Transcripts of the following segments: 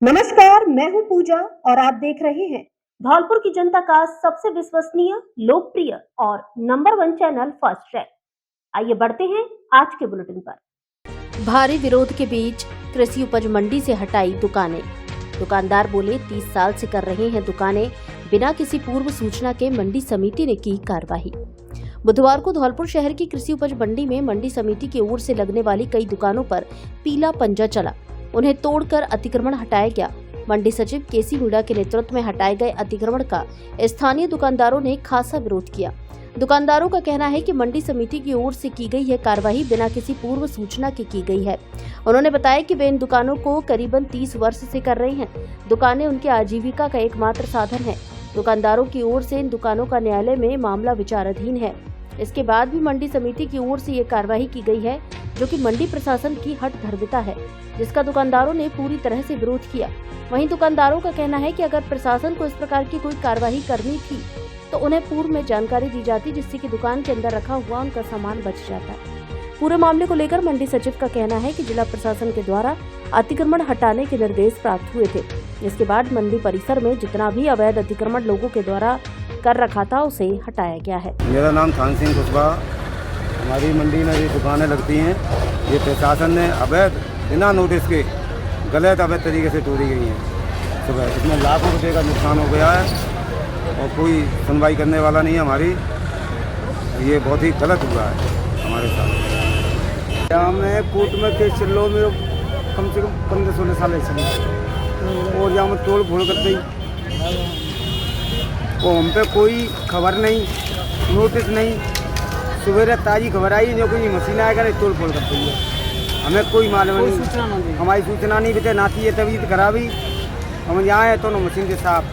नमस्कार, मैं हूं पूजा और आप देख रहे हैं धौलपुर की जनता का सबसे विश्वसनीय, लोकप्रिय और नंबर 1 चैनल फर्स्ट ट्रैक। आइए बढ़ते हैं आज के बुलेटिन पर। भारी विरोध के बीच कृषि उपज मंडी से हटाई दुकानें। दुकानदार बोले 30 साल से कर रहे हैं दुकानें, बिना किसी पूर्व सूचना के मंडी समिति ने की कार्रवाई। बुधवार को धौलपुर शहर की कृषि उपज मंडी में मंडी समिति की ओर से लगने वाली कई दुकानों पर पीला पंजा चला। उन्हें तोड़कर अतिक्रमण हटाया गया। मंडी सचिव केसी मीणा के नेतृत्व में हटाए गए अतिक्रमण का स्थानीय दुकानदारों ने खासा विरोध किया। दुकानदारों का कहना है कि मंडी समिति की ओर से की गई यह कार्रवाई बिना किसी पूर्व सूचना के की गई है। उन्होंने बताया कि वे इन दुकानों को करीबन 30 वर्ष से कर रहे हैं। दुकानें उनकी आजीविका का एकमात्र साधन है। दुकानदारों की ओर से इन दुकानों का न्यायालय में मामला विचाराधीन है। इसके बाद भी मंडी समिति की ओर से ये कार्रवाई की गई है, जो कि मंडी प्रशासन की हठधर्मिता है, जिसका दुकानदारों ने पूरी तरह से विरोध किया। वहीं दुकानदारों का कहना है कि अगर प्रशासन को इस प्रकार की कोई कार्रवाई करनी थी तो उन्हें पूर्व में जानकारी दी जाती, जिससे कि दुकान के अंदर रखा हुआ उनका सामान बच जाता। पूरे मामले को लेकर मंडी सचिव का कहना है कि जिला प्रशासन के द्वारा अतिक्रमण हटाने के निर्देश प्राप्त हुए थे। इसके बाद मंडी परिसर में जितना भी अवैध अतिक्रमण लोगों के द्वारा कर रखा था उसे हटाया गया है। मेरा नाम थान सिंह कुशवाहा। हमारी मंडी में ये दुकानें लगती हैं, ये प्रशासन ने अवैध बिना नोटिस के गलत अवैध तरीके से तोड़ी गई हैं। सुबह इसमें लाखों रुपये का नुकसान हो गया है और कोई सुनवाई करने वाला नहीं है हमारी। ये बहुत ही गलत हुआ है हमारे साथ। यहाँ में कोर्ट में केस चल लो में कम से कम 15-16 साल ऐसे और यहाँ में तोड़ फोड़ कर दी और हम पे कोई खबर नहीं, नोटिस नहीं। सवेरे ताज़ी खबर आई जो कोई मशीन आएगा नहीं तोड़ फोड़ कर दी है। हमें कोई मालूम नहीं, हमारी सूचना नहीं भी नाती है तबीयत खराबी। हम यहाँ आए तो ना मशीन के साथ।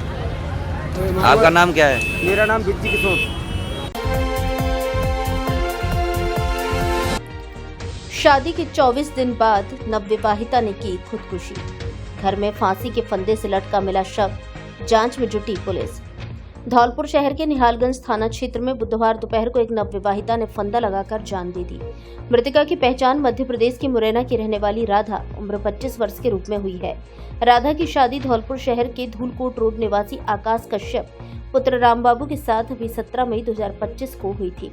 आपका नाम क्या है? मेरा नाम बिज्जी किशोर। शादी के 24 दिन बाद नवविवाहिता ने की खुदकुशी। घर में फांसी के फंदे से लटका मिला शव, जांच में जुटी पुलिस। धौलपुर शहर के निहालगंज थाना क्षेत्र में बुधवार दोपहर को एक नवविवाहिता ने फंदा लगाकर जान दे दी। मृतका की पहचान मध्य प्रदेश के मुरैना की रहने वाली राधा उम्र 25 वर्ष के रूप में हुई है। राधा की शादी धौलपुर शहर के धूलकोट रोड निवासी आकाश कश्यप पुत्र रामबाबू के साथ अभी 17 मई 2025 को हुई थी।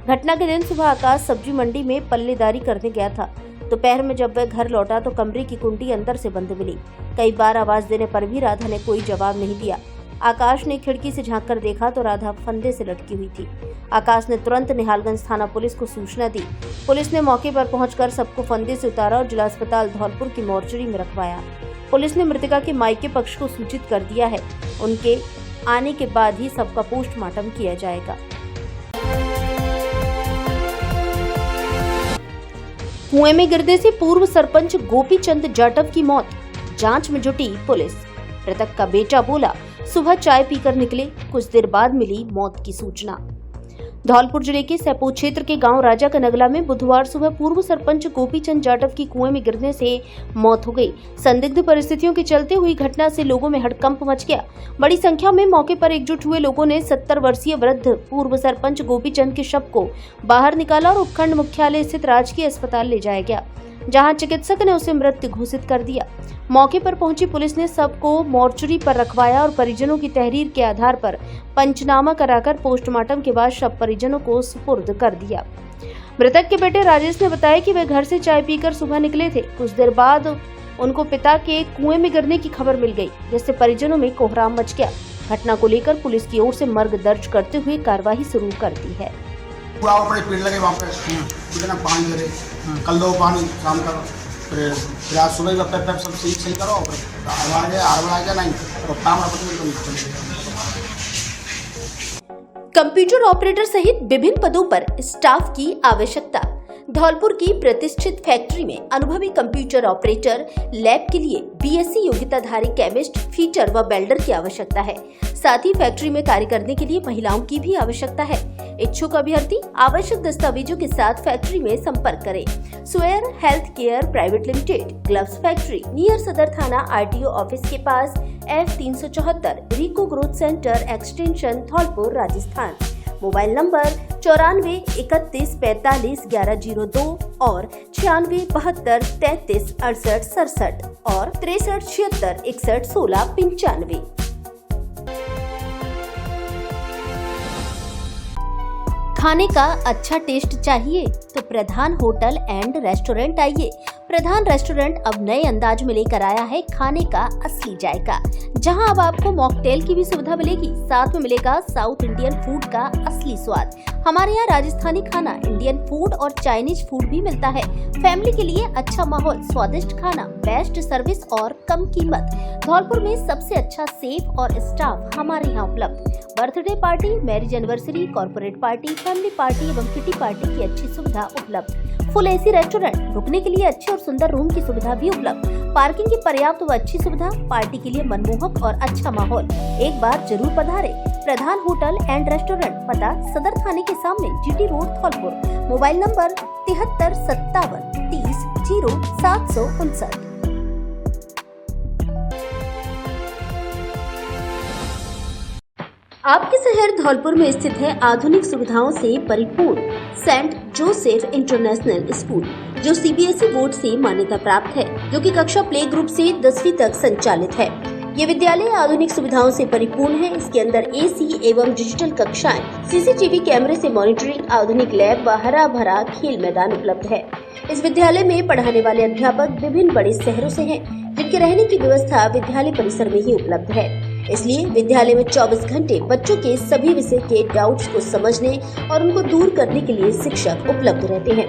घटना के दिन सुबह आकाश सब्जी मंडी में पल्लेदारी करने गया था। दोपहर में जब वह घर लौटा तो कमरे की कुंडी अंदर से बंद मिली। कई बार आवाज देने पर भी राधा ने कोई जवाब नहीं दिया। आकाश ने खिड़की से झांककर देखा तो राधा फंदे से लटकी हुई थी। आकाश ने तुरंत निहालगंज थाना पुलिस को सूचना दी। पुलिस ने मौके पर पहुंचकर सबको फंदे से उतारा और जिला अस्पताल धौलपुर की मोर्चरी में रखवाया। पुलिस ने मृतका के मायके पक्ष को सूचित कर दिया है। उनके आने के बाद ही सबका पोस्टमार्टम किया जाएगा। कुएं में गिरने से पूर्व सरपंच गोपीचंद जाटव की मौत, जांच में जुटी पुलिस। मृतक का बेटा बोला, सुबह चाय पीकर निकले, कुछ देर बाद मिली मौत की सूचना। धौलपुर जिले के सैपो क्षेत्र के गांव राजा का नगला में बुधवार सुबह पूर्व सरपंच गोपीचंद जाटव की कुएं में गिरने से मौत हो गई। संदिग्ध परिस्थितियों के चलते हुई घटना से लोगों में हड़कंप मच गया। बड़ी संख्या में मौके पर एकजुट हुए लोगों ने 70 वर्षीय वृद्ध पूर्व सरपंच गोपीचंद के शव को बाहर निकाला और उपखंड मुख्यालय स्थित राजकीय अस्पताल ले जाया गया, जहां चिकित्सक ने उसे मृत घोषित कर दिया। मौके पर पहुंची पुलिस ने सबको मोर्चरी पर रखवाया और परिजनों की तहरीर के आधार पर पंचनामा कराकर पोस्टमार्टम के बाद शव परिजनों को सुपुर्द कर दिया। मृतक के बेटे राजेश ने बताया कि वे घर से चाय पीकर सुबह निकले थे। कुछ देर बाद उनको पिता के कुएं में गिरने की खबर मिल गई, जिससे परिजनों में कोहराम मच गया। घटना को लेकर पुलिस की ओर से मर्ग दर्ज करते हुए कार्यवाही शुरू कर दी है। पेड़ लगे वहाँ पे कितना पानी गिरे, कल दो पानी शाम करो, फिर आज सुबह का पैप सब सही करो, आर आ गया नहीं तो काम कंप्यूटर ऑपरेटर सहित विभिन्न पदों पर स्टाफ की आवश्यकता। धौलपुर की प्रतिष्ठित फैक्ट्री में अनुभवी कंप्यूटर ऑपरेटर, लैब के लिए बीएससी योग्यताधारी केमिस्ट, फीटर व वेल्डर की आवश्यकता है। साथ ही फैक्ट्री में कार्य करने के लिए महिलाओं की भी आवश्यकता है। इच्छुक अभ्यर्थी आवश्यक दस्तावेजों के साथ फैक्ट्री में संपर्क करें। स्वेयर health care private limited, gloves factory, near सदर थाना, आरटीओ ऑफिस के पास, F374, RIICO growth center, extension, Dholpur, Rajasthan. Mobile number 9431451102 और 9672336867 और 6376611695। खाने का अच्छा टेस्ट चाहिए तो प्रधान होटल एंड रेस्टोरेंट आइए। प्रधान रेस्टोरेंट अब नए अंदाज में लेकर आया है खाने का असली जायका, जहां अब आपको मॉकटेल की भी सुविधा मिलेगी। साथ में मिलेगा साउथ इंडियन फूड का असली स्वाद। हमारे यहाँ राजस्थानी खाना, इंडियन फूड और चाइनीज फूड भी मिलता है। फैमिली के लिए अच्छा माहौल, स्वादिष्ट खाना, बेस्ट सर्विस और कम कीमत। धौलपुर में सबसे अच्छा सेफ और स्टाफ हमारे यहाँ उपलब्ध। Birthday party, marriage anniversary, corporate party, family party एवं किटी पार्टी की अच्छी सुविधा उपलब्ध। फुल एसी रेस्टोरेंट, रुकने के लिए अच्छे और सुंदर रूम की सुविधा भी उपलब्ध। पार्किंग की पर्याप्त व अच्छी सुविधा, पार्टी के लिए मनमोहक और अच्छा माहौल। एक बार जरूर पधारे। प्रधान होटल एंड रेस्टोरेंट, पता सदर थाने के सामने, GT road, Dholpur. Mobile number 7357300759। आपके शहर धौलपुर में स्थित है आधुनिक सुविधाओं से परिपूर्ण सेंट जोसेफ इंटरनेशनल स्कूल, जो सीबीएसई बोर्ड से मान्यता प्राप्त है, जो कि कक्षा प्ले ग्रुप से 10वीं तक संचालित है। ये विद्यालय आधुनिक सुविधाओं से परिपूर्ण है। इसके अंदर एसी एवं डिजिटल कक्षाएं, सीसीटीवी कैमरे से मॉनिटरिंग, आधुनिक लैब व हरा भरा खेल मैदान उपलब्ध है। इस विद्यालय में पढ़ाने वाले अध्यापक विभिन्न बड़े शहरों से हैं, जिनके रहने की व्यवस्था विद्यालय परिसर में ही उपलब्ध है। इसलिए विद्यालय में 24 घंटे बच्चों के सभी विषय के डाउट्स को समझने और उनको दूर करने के लिए शिक्षक उपलब्ध रहते हैं।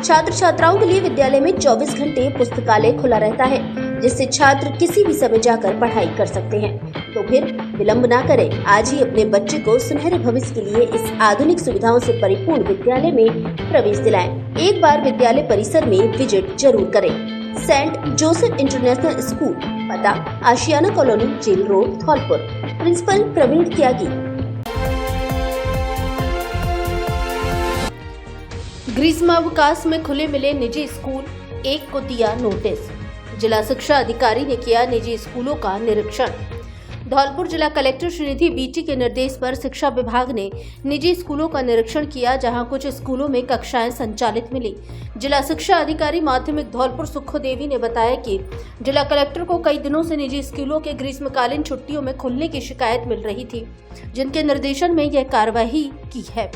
छात्र छात्राओं के लिए विद्यालय में 24 घंटे पुस्तकालय खुला रहता है, जिससे छात्र किसी भी समय जाकर पढ़ाई कर सकते हैं। तो फिर विलंब ना करें, आज ही अपने बच्चे को सुनहरे भविष्य के लिए इस आधुनिक सुविधाओं से परिपूर्ण विद्यालय में प्रवेश दिलाएं। एक बार विद्यालय परिसर में विजिट जरूर करें। सेंट जोसेफ इंटरनेशनल स्कूल, पता Ashiana colony, jail road, Dholpur. Principal Praveen Tyagi. ग्रीष्मावकाश में खुले मिले निजी स्कूल, एक को दिया नोटिस। जिला शिक्षा अधिकारी ने किया निजी स्कूलों का निरीक्षण। धौलपुर जिला कलेक्टर श्रीनिधि बीटी के निर्देश पर शिक्षा विभाग ने निजी स्कूलों का निरीक्षण किया, जहां कुछ स्कूलों में कक्षाएं संचालित मिली। जिला शिक्षा अधिकारी माध्यमिक धौलपुर सुखो देवी ने बताया कि जिला कलेक्टर को कई दिनों से निजी स्कूलों के ग्रीष्मकालीन छुट्टियों में खुलने की शिकायत मिल रही थी, जिनके निर्देशन में यह कार्यवाही की है।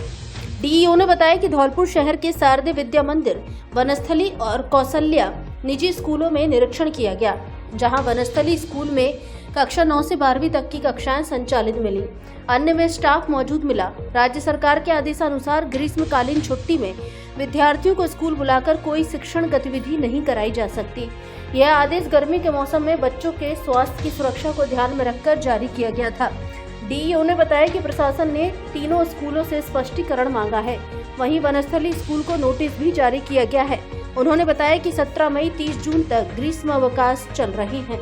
डीईओ ने बताया कि धौलपुर शहर के शारदे विद्या मंदिर, वनस्थली और कौशल्या निजी स्कूलों में निरीक्षण किया गया, जहां वनस्थली स्कूल में कक्षा 9 से 12वीं तक की कक्षाएं संचालित मिली। अन्य में स्टाफ मौजूद मिला। राज्य सरकार के आदेशानुसार ग्रीष्मकालीन छुट्टी में विद्यार्थियों को स्कूल बुलाकर कोई शिक्षण गतिविधि नहीं कराई जा सकती। यह आदेश गर्मी के मौसम में बच्चों के स्वास्थ्य की सुरक्षा को ध्यान में रखकर जारी किया गया था। डीईओ ने बताया कि प्रशासन ने तीनों स्कूलों से स्पष्टीकरण मांगा है। वहीं वनस्थली स्कूल को नोटिस भी जारी किया गया है। उन्होंने बताया कि 17 मई 30 जून तक ग्रीष्मावकाश चल रहे हैं।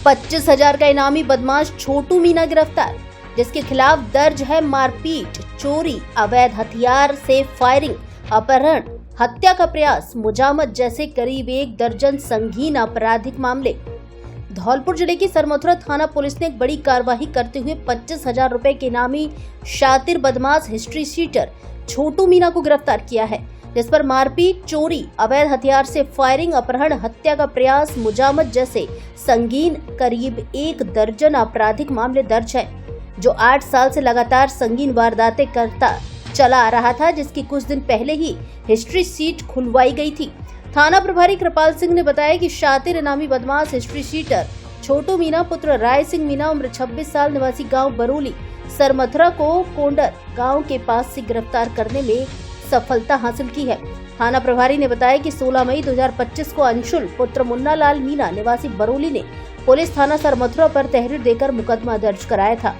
25,000 का इनामी बदमाश छोटू मीना गिरफ्तार, जिसके खिलाफ दर्ज है मारपीट, चोरी, अवैध हथियार से फायरिंग, अपहरण, हत्या का प्रयास, मुजामत जैसे करीब 1 दर्जन संगीन आपराधिक मामले। धौलपुर जिले की सरमथ थाना पुलिस ने एक बड़ी कार्रवाई करते हुए 25,000 रुपए के इनामी शातिर बदमाश हिस्ट्री शीटर छोटू मीना को गिरफ्तार किया है, जिस पर मारपीट, चोरी, अवैध हथियार से फायरिंग, अपहरण, हत्या का प्रयास, मुजामत जैसे संगीन करीब 1 दर्जन आपराधिक मामले दर्ज है, जो 8 साल से लगातार संगीन वारदातें करता चला आ रहा था, जिसकी कुछ दिन पहले ही हिस्ट्री शीट खुलवाई गई थी। थाना प्रभारी कृपाल सिंह ने बताया कि शातिर इनामी बदमाश हिस्ट्री शीटर छोटू मीना पुत्र राय सिंह मीना उम्र 26 साल निवासी गांव बरोली सरमथरा को कोंडर गांव के पास से गिरफ्तार करने में सफलता हासिल की है। थाना प्रभारी ने बताया कि 16 मई 2025 को अंशुल पुत्र मुन्ना लाल मीना निवासी बरोली ने पुलिस थाना सरमथरा पर तहरीर देकर मुकदमा दर्ज कराया था,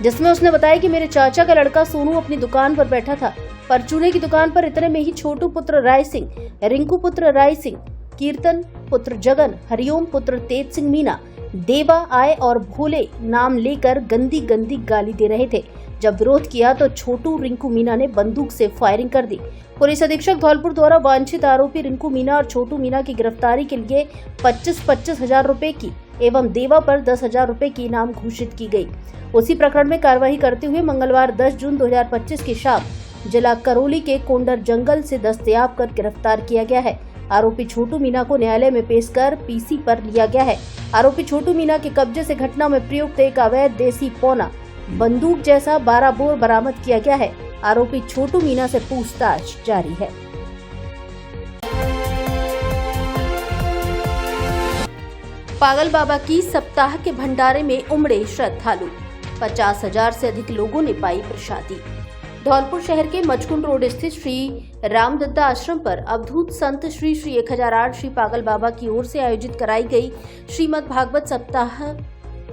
जिसमें उसने बताया कि मेरे चाचा का लड़का सोनू अपनी दुकान पर बैठा था। परचूने की दुकान पर इतने में ही छोटू पुत्र राय सिंह, रिंकू पुत्र राय सिंह, कीर्तन पुत्र जगन, हरिओम पुत्र तेज सिंह मीना, देवा आए और भोले नाम लेकर गंदी गंदी गाली दे रहे थे। जब विरोध किया तो छोटू रिंकू मीना ने बंदूक से फायरिंग कर दी। पुलिस अधीक्षक धौलपुर द्वारा वांछित आरोपी रिंकू मीना और छोटू मीना की गिरफ्तारी के लिए 25,000 रुपए की एवं देवा पर 10,000 रुपए की इनाम घोषित की गई। उसी प्रकरण में कार्रवाई करते हुए मंगलवार 10 जून 2025 की शाम जिला करौली के कोंडर जंगल से दस्तयाब कर गिरफ्तार किया गया है। आरोपी छोटू मीना को न्यायालय में पेश कर पीसी पर लिया गया है। आरोपी छोटू मीना के कब्जे से घटना में प्रयुक्त एक अवैध देसी पौना बंदूक जैसा 12 बोर बरामद किया गया है। आरोपी छोटू मीना से पूछताछ जारी है। पागल बाबा की सप्ताह के भंडारे में उमड़े श्रद्धालु, 50,000 से अधिक लोगों ने पाई प्रसादी। धौलपुर शहर के मचकुंड रोड स्थित श्री रामदत्ता आश्रम पर अवधूत संत श्री 1008 श्री पागल बाबा की ओर से आयोजित कराई गई श्रीमद् भागवत सप्ताह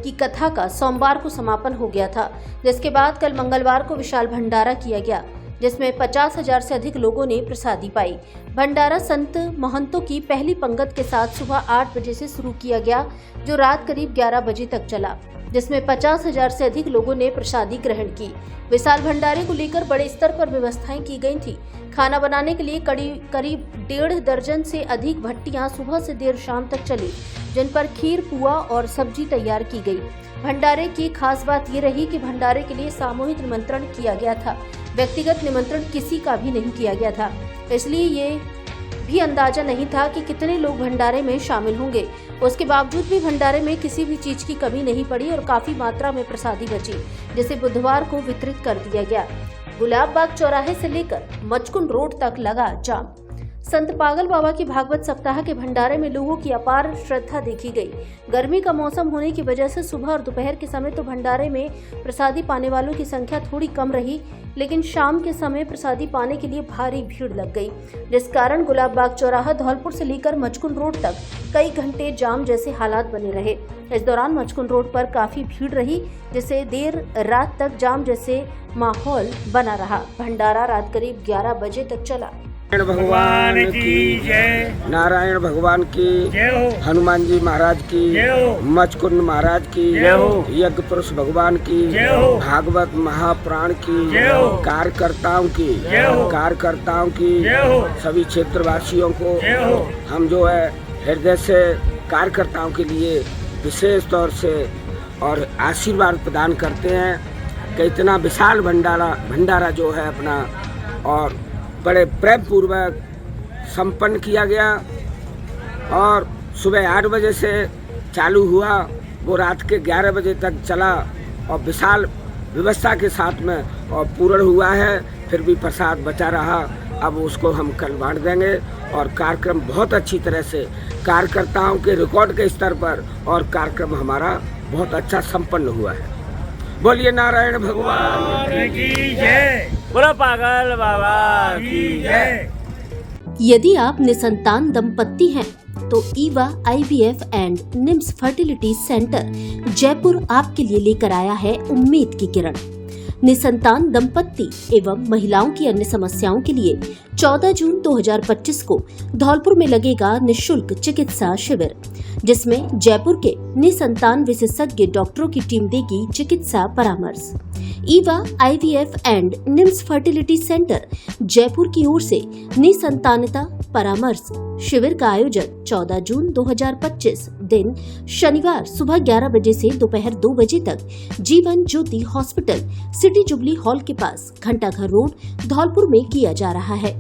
की कथा का सोमवार को समापन हो गया था, जिसके बाद कल मंगलवार को विशाल भंडारा किया गया, जिसमें 50,000 से अधिक लोगों ने प्रसादी पाई। भंडारा संत महंतों की पहली पंगत के साथ सुबह 8 बजे से शुरू किया गया, जो रात करीब 11 बजे तक चला, जिसमें 50,000 से अधिक लोगों ने प्रसादी ग्रहण की। विशाल भंडारे को लेकर बड़े स्तर पर व्यवस्थाएं की गई थी। खाना बनाने के लिए करीब 1.5 दर्जन से अधिक भट्टियां सुबह से देर शाम तक चली, जिन पर खीर, पुआ और सब्जी तैयार की गई। भंडारे की खास बात ये रही कि भंडारे के लिए सामूहिक निमंत्रण किया गया था, व्यक्तिगत निमंत्रण किसी का भी नहीं किया गया था, इसलिए ये भी अंदाजा नहीं था कि कितने लोग भंडारे में शामिल होंगे। उसके बावजूद भी भंडारे में किसी भी चीज की कमी नहीं पड़ी और काफी मात्रा में प्रसादी बची, जिसे बुधवार को वितरित कर दिया गया। गुलाब बाग चौराहे से लेकर मचकुंड रोड तक लगा जाम। संत पागल बाबा की भागवत सप्ताह के भंडारे में लोगों की अपार श्रद्धा देखी गई। गर्मी का मौसम होने की वजह से सुबह और दोपहर के समय तो भंडारे में प्रसादी पाने वालों की संख्या थोड़ी कम रही, लेकिन शाम के समय प्रसादी पाने के लिए भारी भीड़ लग गई, जिस कारण गुलाब बाग चौराहा धौलपुर से लेकर मचकुंड रोड तक कई घंटे जाम जैसे हालात बने रहे। इस दौरान मचकुंड रोड पर काफी भीड़ रही, जिससे देर रात तक जाम जैसे माहौल बना रहा। भंडारा रात करीब 11 बजे तक चला। भगवान की जय, नारायण भगवान की जय हो, हनुमान जी महाराज की जय हो, मचकुंड महाराज की जय हो, यज्ञ पुरुष भगवान की जय हो, भागवत महाप्राण की जय हो, कार्यकर्ताओं की जय हो, कार्यकर्ताओं की जय हो, सभी क्षेत्रवासियों को जय हो। हम जो है हृदय से कार्यकर्ताओं के लिए विशेष तौर से और आशीर्वाद प्रदान करते हैं कि इतना विशाल भंडारा जो है अपना और बड़े प्रेम पूर्वक संपन्न किया गया और सुबह 8 बजे से चालू हुआ, वो रात के 11 बजे तक चला और विशाल व्यवस्था के साथ में और पूर्ण हुआ है। फिर भी प्रसाद बचा रहा, अब उसको हम कल बांट देंगे और कार्यक्रम बहुत अच्छी तरह से कार्यकर्ताओं के रिकॉर्ड के स्तर पर और कार्यक्रम हमारा बहुत अच्छा संपन्न हुआ है। बोलिए नारायण भगवान की जय, बोलो पागल बाबा की जय। यदि आप निसंतान दंपत्ति हैं तो Eva IVF and NIMS fertility centre Jaipur आपके लिए लेकर आया है उम्मीद की किरण। निसंतान दंपत्ति एवं महिलाओं की अन्य समस्याओं के लिए 14 जून 2025 को धौलपुर में लगेगा निःशुल्क चिकित्सा शिविर, जिसमें जयपुर के निसंतान विशेषज्ञ डॉक्टरों की टीम देगी चिकित्सा परामर्श। Eva IVF and NIMS fertility centre Jaipur की ओर से निसंतानता परामर्श शिविर का आयोजन 14 जून 2025 दिन शनिवार सुबह 11 बजे से दोपहर 2 बजे तक Jeevan Jyoti hospital city jubilee hall के पास घंटाघर रोड धौलपुर में किया जा रहा है।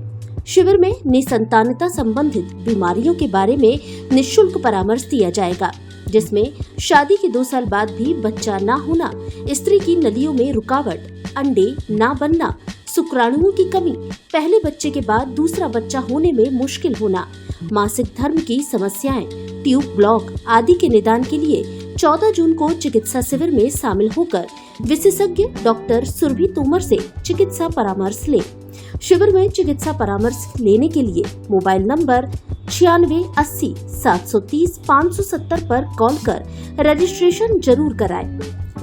शिविर में निसंतानता संबंधित बीमारियों के बारे में निःशुल्क परामर्श दिया जाएगा, जिसमें शादी के 2 साल बाद भी बच्चा न होना, स्त्री की नलियों में रुकावट, अंडे न बनना, शुक्राणुओं की कमी, पहले बच्चे के बाद दूसरा बच्चा होने में मुश्किल होना, मासिक धर्म की समस्याएं, ट्यूब ब्लॉक आदि के निदान के लिए 14 जून को चिकित्सा शिविर में शामिल होकर विशेषज्ञ डॉक्टर सुरभि तोमर से चिकित्सा परामर्श लें। शिविर में चिकित्सा परामर्श लेने के लिए मोबाइल नंबर 9680 730 570 पर कॉल कर रजिस्ट्रेशन जरूर कराएं।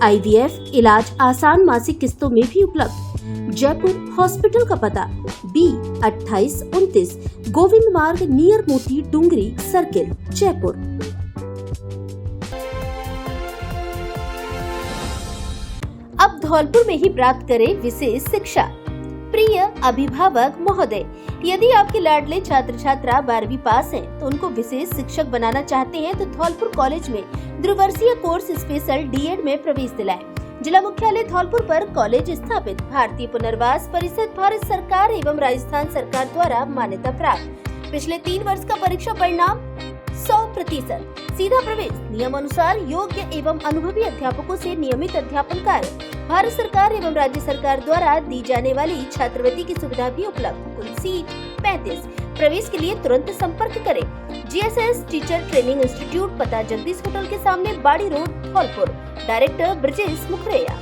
IVF इलाज आसान मासिक किस्तों में भी उपलब्ध। जयपुर हॉस्पिटल का पता B2829 गोविंद मार्ग नियर मोती डूंगरी सर्किल जयपुर। अब धौलपुर में ही प्राप्त करें विशेष शिक्षा। प्रिय अभिभावक महोदय, यदि आपके लाडले छात्र छात्रा 12वीं पास हैं, तो उनको विशेष शिक्षक बनाना चाहते हैं तो धौलपुर कॉलेज में द्विवर्षीय कोर्स स्पेशल डीएड में प्रवेश दिलाएं। जिला मुख्यालय धौलपुर पर कॉलेज स्थापित, भारतीय पुनर्वास परिषद भारत सरकार एवं राजस्थान सरकार द्वारा मान्यता प्राप्त। पिछले 3 वर्ष का परीक्षा परिणाम 100%, सीधा प्रवेश, नियम अनुसार योग्य एवं अनुभवी अध्यापकों से नियमित अध्यापन कार्य, भारत सरकार एवं राज्य सरकार द्वारा दी जाने वाली छात्रवृत्ति की सुविधा भी उपलब्ध। कुल सीट 35। प्रवेश के लिए तुरंत संपर्क करें। जीएसएस टीचर ट्रेनिंग इंस्टीट्यूट, पता जगदीश होटल के सामने, बाड़ी रोड, धौलपुर। डायरेक्टर ब्रजेश मुखरेया।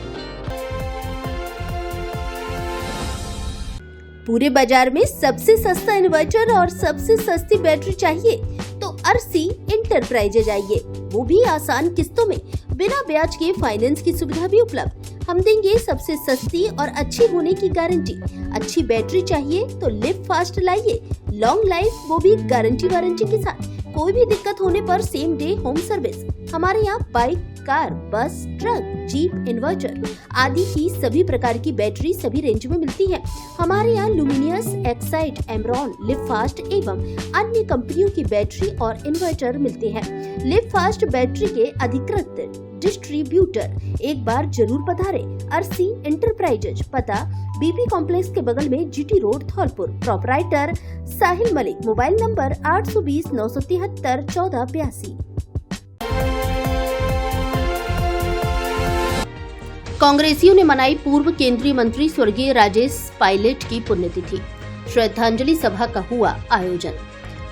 पूरे बाजार में सबसे सस्ता इन्वर्टर और सबसे सस्ती बैटरी चाहिए तो अर्सी इंटरप्राइजेज आइए, वो भी आसान किस्तों में, बिना ब्याज के फाइनेंस की सुविधा भी उपलब्ध। हम देंगे सबसे सस्ती और अच्छी होने की गारंटी। अच्छी बैटरी चाहिए तो लिव फास्ट लाइए, लॉन्ग लाइफ, वो भी गारंटी वारंटी के साथ। कोई भी दिक्कत होने पर सेम डे होम सर्विस। हमारे यहाँ बाइक, कार, बस, ट्रक, जीप, इन्वर्टर आदि की सभी प्रकार की बैटरी सभी रेंज में मिलती है। हमारे यहाँ Luminous, Exide, Amaron, Livfast एवं अन्य कंपनियों की बैटरी और इन्वर्टर मिलते हैं। लिव फास्ट बैटरी के अधिकृत डिस्ट्रीब्यूटर एक बार जरूर पधारे। अर्सी इंटरप्राइजेज, पता बीपी कॉम्प्लेक्स के बगल में, जीटी रोड, धौलपुर। प्रोपराइटर साहिल मलिक, मोबाइल नंबर 820 973 1482। कांग्रेसियों ने मनाई पूर्व केंद्रीय मंत्री स्वर्गीय राजेश पायलट की पुण्यतिथि। श्रद्धांजलि सभा का हुआ आयोजन।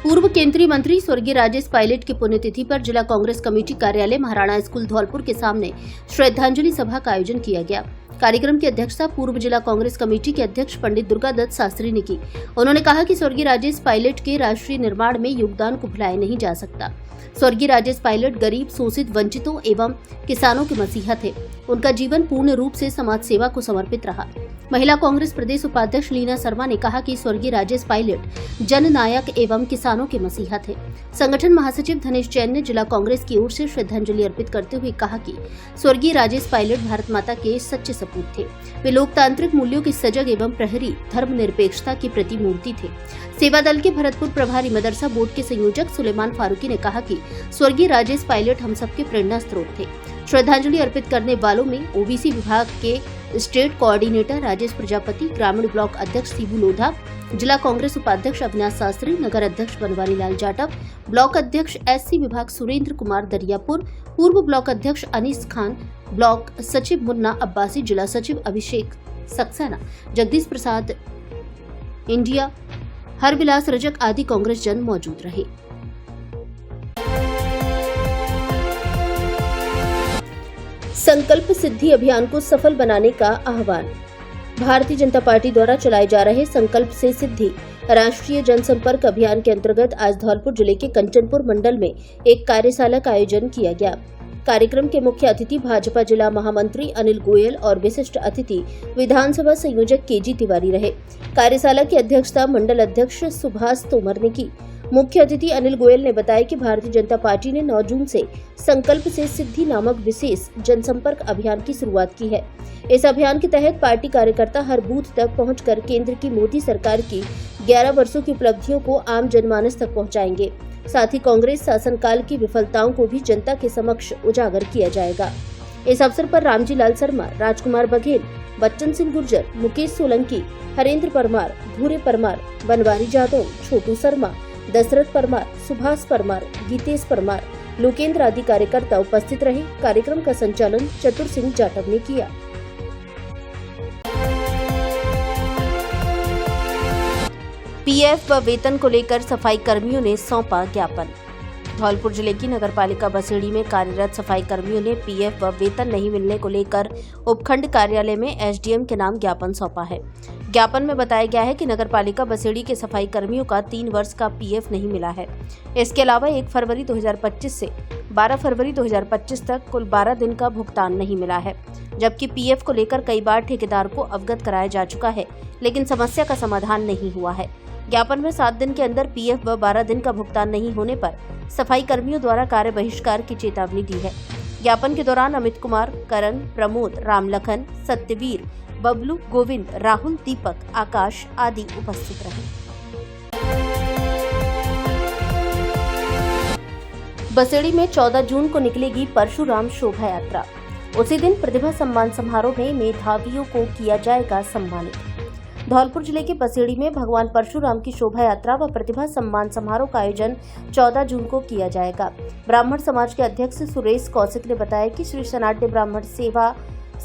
पूर्व केंद्रीय मंत्री स्वर्गीय राजेश पायलट की पुण्यतिथि पर जिला कांग्रेस कमेटी कार्यालय महाराणा स्कूल धौलपुर के सामने श्रद्धांजलि सभा का आयोजन किया गया। कार्यक्रम की अध्यक्षता पूर्व जिला कांग्रेस कमेटी के अध्यक्ष पंडित दुर्गादत्त शास्त्री ने की। उन्होंने कहा कि स्वर्गीय राजेश पायलट के राष्ट्रीय निर्माण में योगदान को भुलाया नहीं जा सकता। स्वर्गीय राजेश पायलट गरीब, शोषित, वंचितों एवं किसानों के मसीहा थे। उनका जीवन पूर्ण रूप से समाज सेवा को समर्पित रहा। महिला कांग्रेस प्रदेश उपाध्यक्ष लीना शर्मा ने कहा कि स्वर्गीय राजेश पायलट जननायक एवं किसानों के मसीहा थे। संगठन महासचिव धनेश जैन ने जिला कांग्रेस की ओर से श्रद्धांजलि अर्पित करते हुए कहा कि स्वर्गीय राजेश पायलट भारत माता के सच्चे सपूत थे। वे लोकतांत्रिक मूल्यों के सजग एवं प्रहरी, धर्मनिरपेक्षता की प्रतिमूर्ति थे। सेवा दल के भरतपुर प्रभारी मदरसा बोर्ड के संयोजक सुलेमान फारूकी ने कहा कि स्वर्गीय राजेश पायलट हम सबके प्रेरणा स्रोत थे। श्रद्धांजलि अर्पित करने वालों में ओबीसी विभाग के स्टेट कोऑर्डिनेटर राजेश प्रजापति, ग्रामीण ब्लॉक अध्यक्ष शिबू लोधा, जिला कांग्रेस उपाध्यक्ष अविनाश शास्त्री, नगर अध्यक्ष बनवारी लाल जाटव, ब्लॉक अध्यक्ष एससी विभाग सुरेंद्र कुमार दरियापुर, पूर्व ब्लॉक अध्यक्ष अनीस खान, ब्लॉक सचिव मुन्ना अब्बासी, जिला सचिव अभिषेक सक्सेना, जगदीश प्रसाद इंडिया, हरविलास रजक आदि कांग्रेस जन मौजूद रहे। संकल्प सिद्धि अभियान को सफल बनाने का आह्वान। भारतीय जनता पार्टी द्वारा चलाए जा रहे संकल्प से सिद्धि राष्ट्रीय जनसंपर्क अभियान के अंतर्गत आज धौलपुर जिले के कंचनपुर मंडल में एक कार्यशाला का आयोजन किया गया। कार्यक्रम के मुख्य अतिथि भाजपा जिला महामंत्री अनिल गोयल और विशिष्ट अतिथि विधानसभा संयोजक केजी तिवारी रहे। कार्यशाला की अध्यक्षता मंडल अध्यक्ष सुभाष तोमर ने की। मुख्य अतिथि अनिल गोयल ने बताया कि भारतीय जनता पार्टी ने 9 जून से संकल्प से सिद्धि नामक विशेष जनसंपर्क अभियान की शुरुआत की है। इस अभियान के तहत पार्टी कार्यकर्ता हर बूथ तक पहुंचकर केंद्र की मोदी सरकार की 11 वर्षों की उपलब्धियों को आम जनमानस तक पहुंचाएंगे। साथ ही कांग्रेस शासनकाल की विफलताओं को भी जनता के समक्ष उजागर किया जाएगा। इस अवसर पर रामजी लाल शर्मा, राजकुमार बघेल, बच्चन सिंह गुर्जर, मुकेश सोलंकी, हरेंद्र परमार, भूरे परमार, बनवारी जादव, छोटू शर्मा, दशरथ परमार, सुभाष परमार, गीतेश परमार, लोकेंद्र आदि कार्यकर्ता उपस्थित रहे। कार्यक्रम का संचालन चतुर सिंह जाटव ने किया। पीएफ व वेतन को लेकर सफाई कर्मियों ने सौंपा ज्ञापन। धौलपुर जिले की नगरपालिका बसईनव में कार्यरत सफाई कर्मियों ने पीएफ व वेतन नहीं मिलने को लेकर उपखंड कार्यालय में एसडीएम के नाम ज्ञापन सौंपा है। ज्ञापन में बताया गया है कि नगरपालिका बसईनव के सफाई कर्मियों का 3 वर्ष का पीएफ नहीं मिला है। इसके अलावा 1 फरवरी 2025 से 12 फरवरी 2025 तक कुल 12 दिन का भुगतान नहीं मिला है। जबकि पीएफ को लेकर कई बार ठेकेदार को अवगत कराया जा चुका है, लेकिन समस्या का समाधान नहीं हुआ है। ज्ञापन में 7 दिन के अंदर पीएफ व 12 दिन का भुगतान नहीं होने पर सफाई कर्मियों द्वारा कार्य बहिष्कार की चेतावनी दी है। ज्ञापन के दौरान अमित कुमार, करण, प्रमोद, रामलखन, सत्यवीर, बबलू, गोविंद, राहुल, दीपक, आकाश आदि उपस्थित रहे। बसेड़ी में 14 जून को निकलेगी परशुराम शोभा यात्रा। उसी दिन प्रतिभा सम्मान समारोह में मेधावियों को किया जाएगा सम्मानित। धौलपुर जिले के बसेड़ी में भगवान परशुराम की शोभा यात्रा व प्रतिभा सम्मान समारोह का आयोजन 14 जून को किया जाएगा। ब्राह्मण समाज के अध्यक्ष सुरेश कौशिक ने बताया कि श्री सनाड्य ब्राह्मण सेवा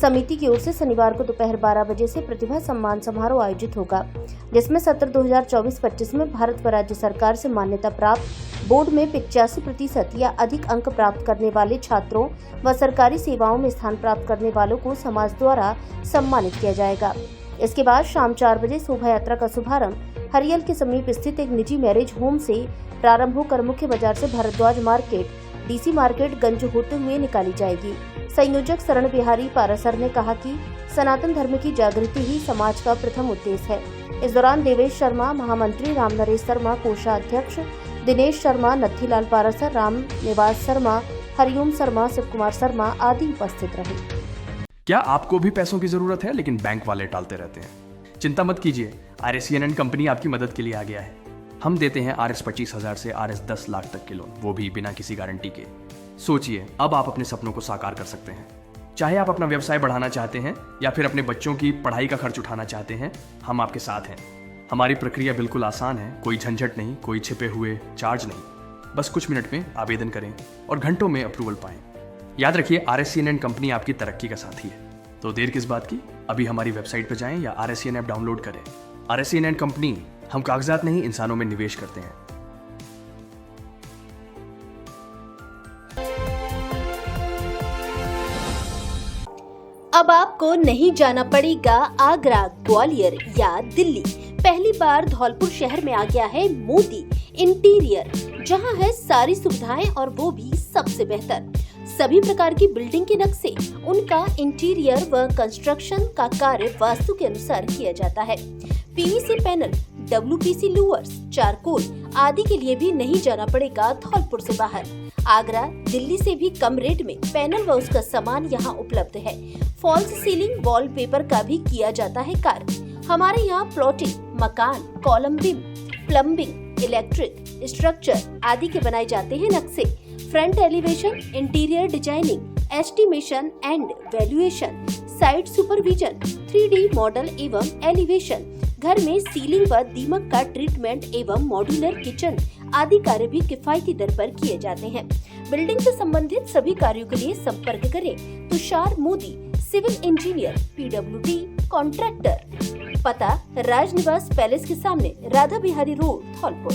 समिति की ओर से शनिवार को दोपहर 12 बजे से प्रतिभा सम्मान समारोह आयोजित होगा, जिसमें सत्र 2024-25 में भारत व राज्य सरकार से मान्यता प्राप्त बोर्ड में 85% या अधिक अंक प्राप्त करने वाले छात्रों व सरकारी सेवाओं में स्थान प्राप्त करने वालों को समाज द्वारा सम्मानित किया जाएगा। इसके बाद शाम 4 बजे शोभा यात्रा का शुभारंभ हरियल के समीप स्थित एक निजी मैरिज होम से प्रारंभ होकर मुख्य बाजार से भारद्वाज मार्केट, डीसी मार्केट गंज होते हुए निकाली जाएगी। संयोजक शरण बिहारी पारासर ने कहा कि सनातन धर्म की जागृति ही समाज का प्रथम उद्देश्य है। इस दौरान देवेश शर्मा, महामंत्री राम नरेश शर्मा, कोषाध्यक्ष दिनेश शर्मा, नथीलाल पारासर, राम निवास शर्मा, हरिओम शर्मा, शिव कुमार शर्मा आदि उपस्थित रहे। क्या आपको भी पैसों की जरूरत है लेकिन बैंक वाले टालते रहते हैं? चिंता मत कीजिए, RSCN कंपनी आपकी मदद के लिए आ गया है। हम देते हैं RS 25,000 से RS 10 लाख तक के लोन, वो भी बिना किसी गारंटी के। सोचिए, अब आप अपने सपनों को साकार कर सकते हैं। चाहे आप अपना व्यवसाय बढ़ाना चाहते हैं या फिर अपने बच्चों की पढ़ाई का खर्च उठाना चाहते हैं, हम आपके साथ हैं। हमारी प्रक्रिया बिल्कुल आसान है, कोई झंझट नहीं, कोई छिपे हुए चार्ज नहीं। बस कुछ मिनट में आवेदन करें और घंटों में अप्रूवल पाएं। याद रखिए, RSCN कंपनी आपकी तरक्की का साथी है। तो देर किस बात की, अभी हमारी वेबसाइट पर जाएं या RSCN ऐप डाउनलोड करें। RSCN कंपनी, हम कागजात नहीं इंसानों में निवेश करते हैं। अब आपको नहीं जाना पड़ेगा आगरा, ग्वालियर या दिल्ली। पहली बार धौलपुर शहर में आ गया है मोदी इंटीरियर, जहां है सारी सुविधाएं और वो भी सबसे बेहतर। सभी प्रकार की बिल्डिंग के नक्शे, उनका इंटीरियर व कंस्ट्रक्शन का कार्य वास्तु के अनुसार किया जाता है। PVC panel, WPC louvres, charcoal आदि के लिए भी नहीं जाना पड़ेगा धौलपुर से बाहर। आगरा, दिल्ली से भी कम रेट में पैनल व उसका सामान यहाँ उपलब्ध है। फॉल्स सीलिंग, वॉलपेपर का भी किया जाता है कार्य। हमारे यहाँ प्लॉटिंग, मकान, column beam, plumbing, electric, structure आदि के बनाए जाते हैं नक्शे। Front elevation, interior designing, estimation and valuation, site supervision, 3D model एवं एलिवेशन, घर में सीलिंग व दीमक का ट्रीटमेंट एवं मॉड्यूलर किचन आदि कार्य भी किफायती दर पर किए जाते हैं। बिल्डिंग से संबंधित सभी कार्यों के लिए संपर्क करें Tushar Modi, civil engineer, PWD contractor. पता राजनिवास पैलेस के सामने, राधा बिहारी रोड, धौलपुर।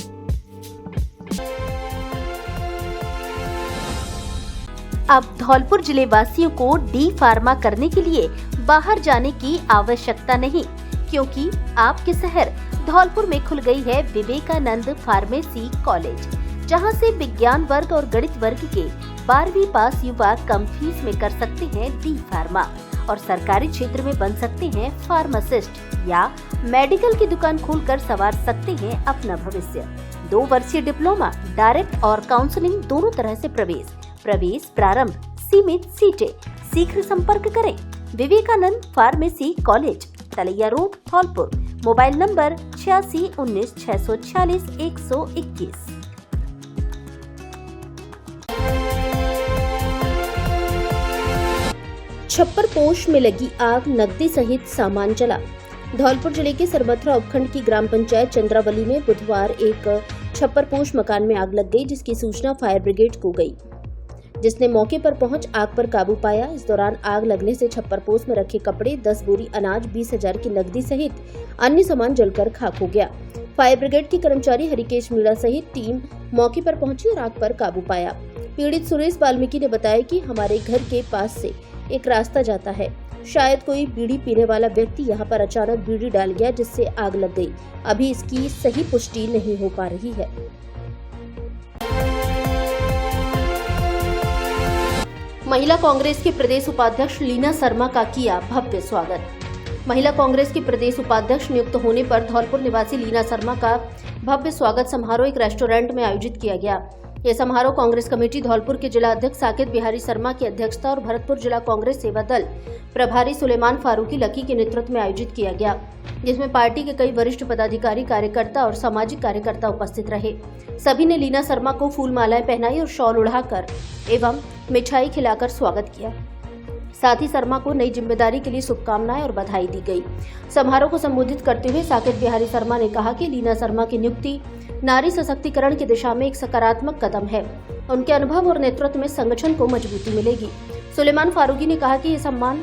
अब धौलपुर जिले वासियों को डी फार्मा करने के लिए बाहर जाने की आवश्यकता नहीं, क्योंकि आपके शहर धौलपुर में खुल गई है विवेकानंद फार्मेसी कॉलेज, जहां से विज्ञान वर्ग और गणित वर्ग के 12वीं पास युवा कम फीस में कर सकते हैं डी फार्मा और सरकारी क्षेत्र में बन सकते हैं फार्मासिस्ट या मेडिकल की दुकान खोलकर संवार सकते हैं अपना भविष्य। 2 वर्षीय डिप्लोमा, डायरेक्ट और काउंसलिंग दोनों तरह से प्रवेश प्रारंभ, सीमित सीटें। शीघ्र संपर्क करें Vivekananda pharmacy college, Talaiya road, Dholpur. Mobile number 86 19 646 121। छप्परपोश में लगी आग, नकदी सहित सामान जला। धौलपुर जिले के सरमथ उपखंड की ग्राम पंचायत चंद्रावली में बुधवार एक छप्परपोश मकान में आग लग गई, जिसकी सूचना फायर ब्रिगेड को गई, जिसने मौके पर पहुंच आग पर काबू पाया। इस दौरान आग लगने से छप्परपोश में रखे कपड़े, 10 बोरी अनाज, 20,000 की नकदी सहित अन्य सामान जलकर खाक हो गया। फायर ब्रिगेड के कर्मचारी हरिकेश मीणा सहित टीम मौके पर पहुंची और आग पर काबू पाया। पीड़ित सुरेश वाल्मीकि ने बताया कि हमारे घर के पास से एक रास्ता जाता है, शायद कोई बीड़ी पीने वाला व्यक्ति यहाँ पर अचानक बीड़ी डाल गया, जिससे आग लग गई। अभी इसकी सही पुष्टि नहीं हो पा रही है। महिला कांग्रेस के प्रदेश उपाध्यक्ष लीना शर्मा का किया भव्य स्वागत। महिला कांग्रेस की प्रदेश उपाध्यक्ष नियुक्त होने पर धौलपुर निवासी लीना शर्मा का भव्य स्वागत समारोह एक रेस्टोरेंट में आयोजित किया गया। यह समारोह कांग्रेस कमेटी धौलपुर के जिला अध्यक्ष साकेत बिहारी शर्मा की अध्यक्षता और भरतपुर जिला कांग्रेस सेवा दल प्रभारी सुलेमान फारूकी लकी के नेतृत्व में आयोजित किया गया, जिसमें पार्टी के कई वरिष्ठ पदाधिकारी, कार्यकर्ता और सामाजिक कार्यकर्ता उपस्थित रहे। सभी ने लीना शर्मा को फूल मालाएं पहनाई और शॉल उड़ाकर एवं मिठाई खिलाकर स्वागत किया। साथ ही शर्मा को नई जिम्मेदारी के लिए शुभकामनाएं और बधाई दी गई। समारोह को संबोधित करते हुए साकेत बिहारी शर्मा ने कहा कि लीना शर्मा की नियुक्ति नारी सशक्तिकरण की दिशा में एक सकारात्मक कदम है। उनके अनुभव और नेतृत्व में संगठन को मजबूती मिलेगी। सुलेमान फारूकी ने कहा कि ये सम्मान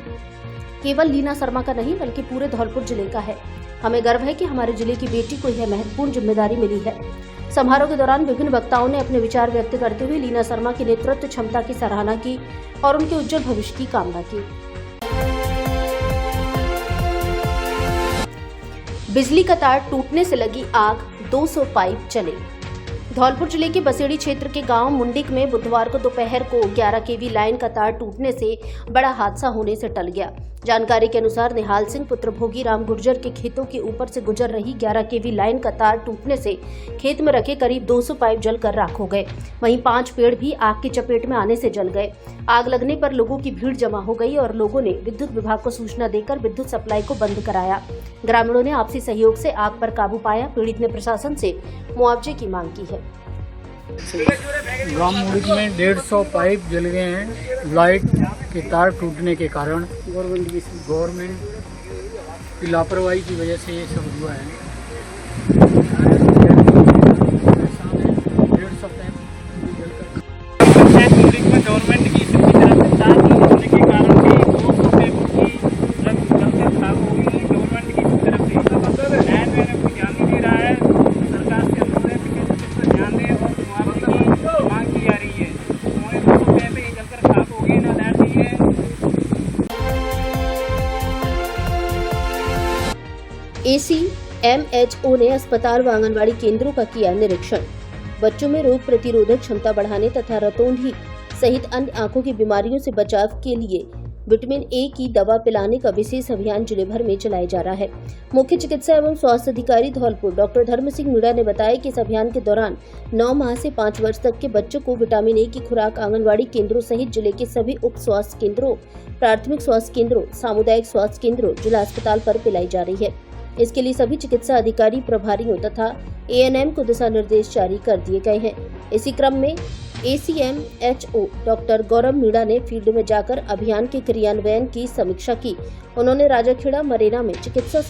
केवल लीना शर्मा का नहीं बल्कि पूरे धौलपुर जिले का है। हमें गर्व है कि हमारे जिले की बेटी को यह महत्वपूर्ण जिम्मेदारी मिली है। समारोह के दौरान विभिन्न वक्ताओं ने अपने विचार व्यक्त करते हुए लीना शर्मा की नेतृत्व क्षमता की सराहना की और उनके उज्जवल भविष्य की कामना की। बिजली का तार टूटने से लगी आग, 200 पाइप जले। धौलपुर जिले के बसेड़ी क्षेत्र के गांव मुंडिक में बुधवार को दोपहर को 11 केवी लाइन का तार टूटने से बड़ा हादसा होने से टल गया। जानकारी के अनुसार निहाल सिंह पुत्र भोगी राम गुर्जर के खेतों के ऊपर से गुजर रही 11 केवी लाइन का तार टूटने से खेत में रखे करीब 200 पाइप जलकर राख हो गए। वहीं 5 पेड़ भी आग की चपेट में आने से जल गए। आग लगने पर लोगों की भीड़ जमा हो गई और लोगों ने विद्युत विभाग को सूचना देकर विद्युत सप्लाई को बंद कराया। ग्रामीणों ने आपसी सहयोग से आग पर काबू पाया। पीड़ित ने प्रशासन से मुआवजे की मांग की है। गांव मुंडिक में 150 पाइप जल गए हैं लाइट के तार टूटने के कारण। गवर्नमेंट की लापरवाही की वजह से ये सब हुआ है। 150 पाइप मुंडिक में गवर्नमेंट की तरफ से तार टूटने के कारण भी 200 पाइप की रंग खराब हो गई है। गवर्नमेंट की तरफ से मैंने कोई ध्यान नहीं दे रहा है। सरकार से अनुरोध है कि इस पर ध्यान दें और मांग की जा रही है। जलकर खराब हो गई ना लाइट नहीं है। ACMHO ने अस्पताल व आंगनबाड़ी केंद्रों का किया निरीक्षण। बच्चों में रोग प्रतिरोधक क्षमता बढ़ाने तथा रतौंधी सहित अन्य आंखों की बीमारियों से बचाव के लिए विटामिन ए की दवा पिलाने का विशेष अभियान जिले भर में चलाया जा रहा है। मुख्य चिकित्सा एवं स्वास्थ्य अधिकारी धौलपुर डॉक्टर धर्म सिंह मीणा ने बताया कि इस अभियान के दौरान 9 माह से 5 वर्ष तक के बच्चों को विटामिन ए की खुराक आंगनबाड़ी केंद्रों सहित जिले के सभी उप स्वास्थ्य केंद्रों, प्राथमिक स्वास्थ्य केंद्रों, सामुदायिक स्वास्थ्य केंद्रों, जिला अस्पताल पर पिलाई जा रही है। इसके लिए सभी चिकित्सा अधिकारी, प्रभारियों तथा ANM को दिशा निर्देश जारी कर दिए गए हैं। इसी क्रम में ACMHO डॉक्टर गौरव मीणा ने फील्ड में जाकर अभियान के क्रियान्वयन की समीक्षा की। उन्होंने राजाखेड़ा मरेना में चिकित्सा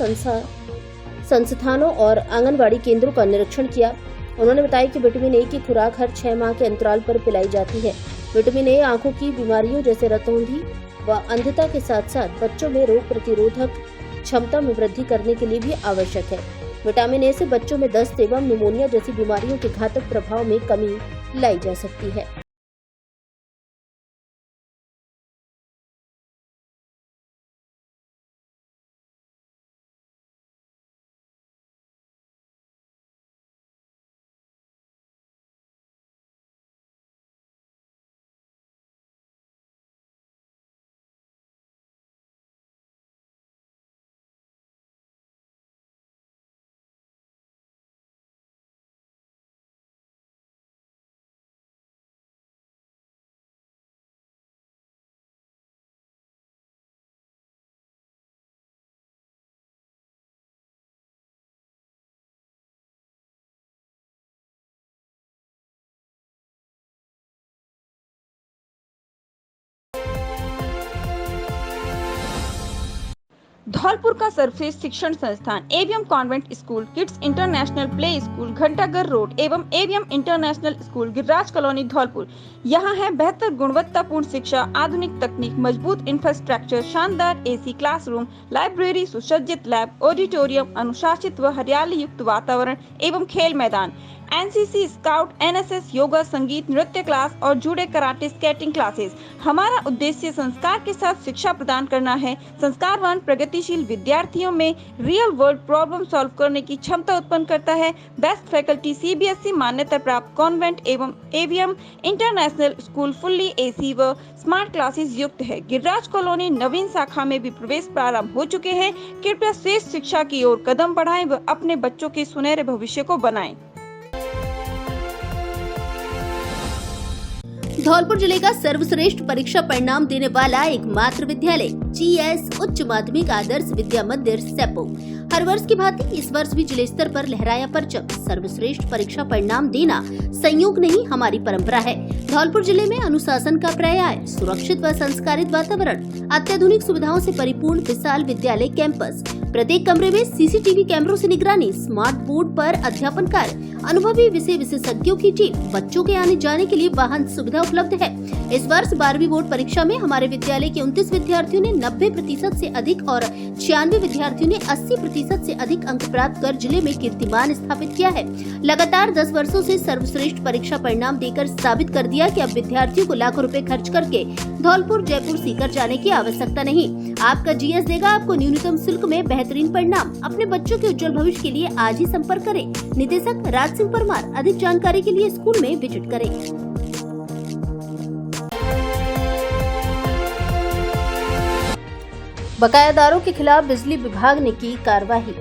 संस्थानों और आंगनबाड़ी केंद्रों का निरीक्षण किया। उन्होंने बताया कि विटामिन ए की खुराक हर 6 माह के अंतराल पर पिलाई जाती है। विटामिन ए आंखों की बीमारियों जैसे रतौंधी व अंधता के साथ साथ बच्चों में रोग प्रतिरोधक क्षमता में वृद्धि करने के लिए भी आवश्यक है। विटामिन ए से बच्चों में दस्त एवं निमोनिया जैसी बीमारियों के घातक प्रभाव में कमी लाई जा सकती है। धौलपुर का सर्वश्रेष्ठ शिक्षण संस्थान AVM convent school, kids international play school, Ghantaghar road एवं AVM international school, Giriraj colony, Dholpur. यहाँ है बेहतर गुणवत्तापूर्ण शिक्षा, आधुनिक तकनीक, मजबूत इंफ्रास्ट्रक्चर, शानदार AC क्लासरूम, लाइब्रेरी, सुसज्जित लैब, ऑडिटोरियम, अनुशासित व हरियाली युक्त वातावरण एवं खेल मैदान, NCC, स्काउट, NSS, योगा, संगीत, नृत्य क्लास और जूडो, कराटे, स्केटिंग क्लासेस। हमारा उद्देश्य संस्कार के साथ शिक्षा प्रदान करना है। संस्कारवान प्रगतिशील विद्यार्थियों में रियल वर्ल्ड प्रॉब्लम सॉल्व करने की क्षमता उत्पन्न करता है। बेस्ट फैकल्टी CBSE मान्यता प्राप्त कॉन्वेंट एवं AVM international school fully AC व स्मार्ट क्लासेस युक्त है। गिरिराज कॉलोनी नवीन शाखा में भी प्रवेश प्रारंभ हो चुके हैं। कृपया श्रेष्ठ शिक्षा की ओर कदम बढ़ाएं व अपने बच्चों के सुनहरे भविष्य को बनाएं। धौलपुर जिले का सर्वश्रेष्ठ परीक्षा परिणाम देने वाला एकमात्र विद्यालय जीएस उच्च माध्यमिक आदर्श विद्या मंदिर सेपो हर वर्ष की भांति इस वर्ष भी जिले स्तर पर लहराया परचम। सर्वश्रेष्ठ परीक्षा परिणाम देना संयोग नहीं, हमारी परंपरा है। धौलपुर जिले में अनुशासन का पर्याय, सुरक्षित व संस्कारित वातावरण, अत्याधुनिक सुविधाओं से परिपूर्ण विशाल विद्यालय कैंपस, प्रत्येक कमरे में सीसीटीवी कैमरों से निगरानी, स्मार्ट बोर्ड पर अध्यापन कार्य, अनुभवी विषय विशेषज्ञों की टीम, बच्चों के आने जाने के लिए वाहन सुविधा उपलब्ध है। इस वर्ष 12वीं बोर्ड परीक्षा में हमारे विद्यालय के 29 विद्यार्थियों ने 90% से अधिक और 96 विद्यार्थियों ने 80% से अधिक अंक प्राप्त कर जिले में कीर्तिमान स्थापित किया है। लगातार 10 वर्षों से सर्वश्रेष्ठ परीक्षा परिणाम देकर साबित कर दिया कि अब विद्यार्थियों को लाखों रुपए खर्च करके धौलपुर जयपुर सीकर जाने की आवश्यकता नहीं। आपका जीएस देगा आपको न्यूनतम शुल्क में बेहतरीन परिणाम। अपने बच्चों के उज्जवल भविष्य के लिए आज ही संपर्क करें। निदेशक राज सिंह परमार। अधिक जानकारी के लिए स्कूल में विजिट करें। बकायादारों के खिलाफ बिजली विभाग ने की कार्रवाई।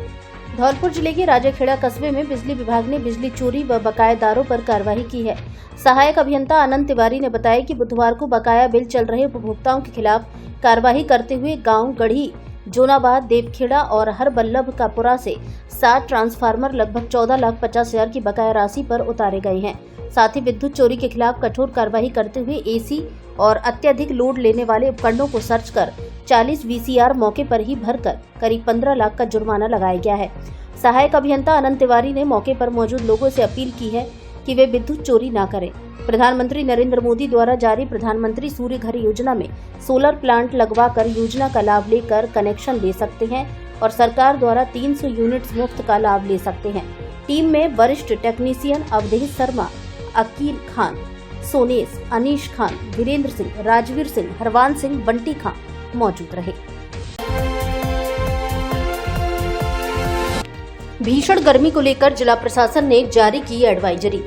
धौलपुर जिले के राजाखेड़ा कस्बे में बिजली विभाग ने बिजली चोरी व बकायादारों पर कार्रवाई की है। सहायक अभियंता आनंद तिवारी ने बताया कि बुधवार को बकाया बिल चल रहे उपभोक्ताओं के खिलाफ कार्रवाई करते हुए गांव गढ़ी, जोनाबाद, देवखेड़ा और हर बल्लभकापुरा से 60 ट्रांसफार्मर लगभग 14,50,000 की बकाया राशि पर उतारे गए हैं। साथ ही विद्युत चोरी के खिलाफ कठोर कार्रवाई करते हुए एसी और अत्यधिक लोड लेने वाले उपकरणों को सर्च कर 40 वीसीआर मौके पर ही भरकर करीब 15 लाख का जुर्माना लगाया गया है। सहायक अभियंता आनंद तिवारी ने मौके पर मौजूद लोगों से अपील की है कि वे विद्युत चोरी न करें। प्रधानमंत्री नरेंद्र मोदी द्वारा जारी प्रधानमंत्री सूर्य घर योजना में सोलर प्लांट लगवाकर योजना का लाभ लेकर कनेक्शन ले सकते हैं और सरकार द्वारा 300 यूनिट्स मुफ्त का लाभ ले सकते हैं। टीम में वरिष्ठ टेक्नीशियन अवधेश शर्मा, अकील खान, सोनेश, अनीश खान, वीरेंद्र सिंह, राजवीर सिंह, हरवान सिंह, बंटी खान मौजूद रहे। भीषण गर्मी को लेकर जिला प्रशासन ने जारी की एडवाइजरी।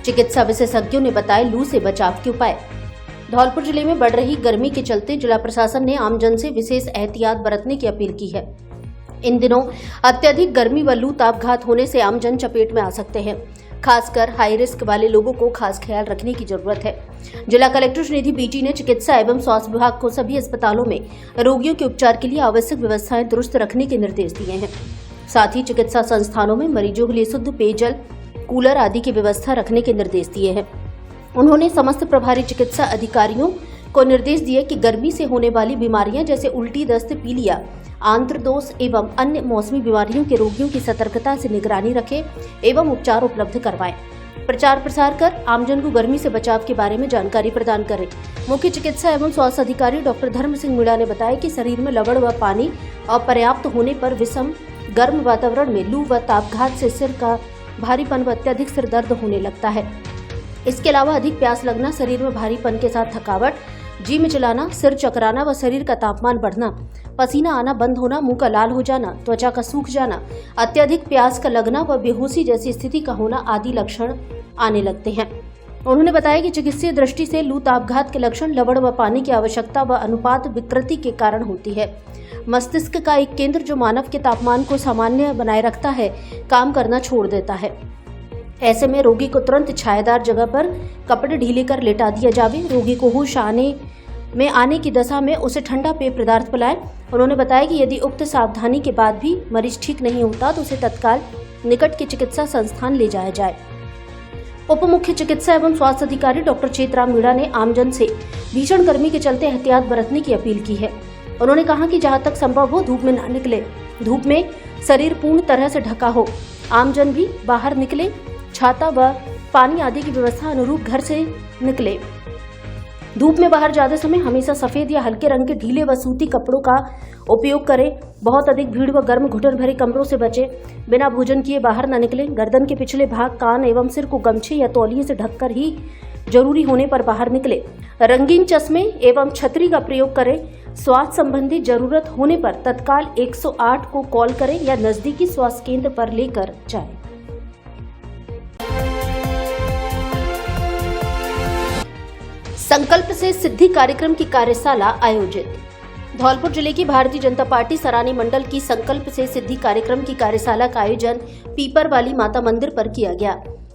चिकित्सा विशेषज्ञों ने बताए लू से बचाव के उपाय। धौलपुर जिले में बढ़ रही गर्मी के चलते जिला प्रशासन ने आमजन से विशेष एहतियात बरतने की अपील की है। इन दिनों अत्यधिक गर्मी व लू तापघात होने से आमजन चपेट में आ सकते हैं। खासकर हाई रिस्क वाले लोगों को खास ख्याल रखने की जरूरत है। जिला कलेक्टर श्रीनिधि बीटी ने चिकित्सा एवं स्वास्थ्य विभाग को सभी अस्पतालों में रोगियों के उपचार के लिए आवश्यक व्यवस्थाएं दुरुस्त रखने के निर्देश दिए हैं। साथ ही चिकित्सा संस्थानों में मरीजों के लिए शुद्ध पेयजल, कूलर आदि की व्यवस्था रखने के निर्देश दिए हैं। उन्होंने समस्त प्रभारी चिकित्सा अधिकारियों को निर्देश दिए कि गर्मी से होने वाली बीमारियां जैसे उल्टी, दस्त, पीलिया, आंत्रदोष एवं अन्य मौसमी बीमारियों के रोगियों की सतर्कता से निगरानी रखें एवं उपचार उपलब्ध करवाएं। प्रचार प्रसार कर आमजन को गर्मी से बचाव के बारे में जानकारी प्रदान करें। मुख्य चिकित्सा एवं स्वास्थ्य अधिकारी डॉक्टर धर्म सिंह मीणा ने बताया कि शरीर में लवण व पानी अपर्याप्त होने पर विषम गर्म वातावरण में लू व तापघात से सिर का भारीपन व अत्यधिक सिर दर्द होने लगता है। इसके अलावा अधिक प्यास लगना, शरीर में भारीपन के साथ थकावट, जी में चलाना, सिर चकराना व शरीर का तापमान बढ़ना, पसीना आना बंद होना, मुंह का लाल हो जाना, त्वचा का सूख जाना, अत्यधिक प्यास का लगना व बेहोशी जैसी स्थिति का होना आदि लक्षण आने लगते हैं। उन्होंने बताया कि चिकित्सीय दृष्टि से लू तापघात के लक्षण लवण व पानी की आवश्यकता व अनुपात विकृति के कारण होती है। मस्तिष्क का एक केंद्र जो मानव के तापमान को सामान्य बनाए रखता है, काम करना छोड़ देता है। ऐसे में रोगी को तुरंत छायादार जगह पर कपड़े ढीले कर लेटा दिया जावे। रोगी को होश आने की दशा में उसे ठंडा पेय पदार्थ पिलाएं। उन्होंने बताया कि यदि उक्त सावधानी के बाद भी मरीज ठीक नहीं होता तो उसे तत्काल निकट के चिकित्सा संस्थान ले जाया जाए। उप मुख्य चिकित्सा एवं स्वास्थ्य अधिकारी डॉक्टर चेतराम मीणा ने आमजन से भीषण गर्मी के चलते एहतियात बरतने की अपील की है। उन्होंने कहा कि जहां तक संभव हो धूप में न निकले, धूप में शरीर पूर्ण तरह से ढका हो। आमजन भी बाहर निकले, छाता व पानी आदि की व्यवस्था अनुरूप घर से निकले। धूप में बाहर जाते समय हमेशा सफेद या हल्के रंग के ढीले व सूती कपड़ों का उपयोग करें। बहुत अधिक भीड़ व गर्म घुटन भरे कमरों से बचें। बिना भोजन किए बाहर न निकलें। गर्दन के पिछले भाग, कान एवं सिर को गमछे या तौलिए से ढककर ही जरूरी होने पर बाहर निकले। रंगीन चश्मे एवं छतरी का प्रयोग करें। स्वास्थ्य संबंधी जरूरत होने पर तत्काल 108 को कॉल करें या नजदीकी स्वास्थ्य केंद्र पर लेकर जाएं। संकल्प से सिद्धि कार्यक्रम की कार्यशाला आयोजित। धौलपुर जिले की भारतीय जनता पार्टी सरानी मंडल की संकल्प से सिद्धि कार्यक्रम की कार्यशाला का आयोजन पीपर वाली माता मंदिर पर किया गया।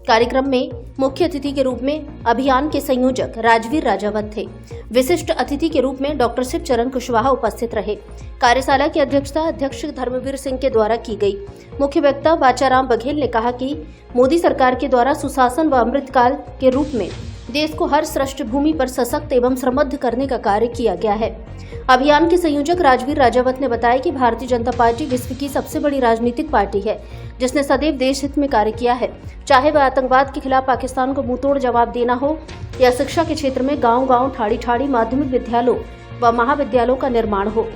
कार्यक्रम में मुख्य अतिथि के रूप में अभियान के संयोजक राजवीर राजावत थे। विशिष्ट अतिथि के रूप में डॉक्टर शिवचरण कुशवाहा उपस्थित रहे। कार्यशाला की अध्यक्षता अध्यक्ष धर्मवीर सिंह के द्वारा की गई। मुख्य वक्ता बाचाराम बघेल ने कहा कि मोदी सरकार के द्वारा सुशासन व अमृतकाल के रूप में देश को हर सृष्ट भूमि पर सशक्त एवं समृद्ध करने का कार्य किया गया है। अभियान के संयोजक राजवीर राजावत ने बताया कि भारतीय जनता पार्टी विश्व की सबसे बड़ी राजनीतिक पार्टी है, जिसने सदैव देश हित में कार्य किया है, चाहे वह आतंकवाद के खिलाफ पाकिस्तान को मुंहतोड़ जवाब देना हो या शिक्षा के क्षेत्र में गांव-गांव, ठाड़ी-ठाड़ी माध्यमिक विद्यालयों व महाविद्यालयों का निर्माण हो।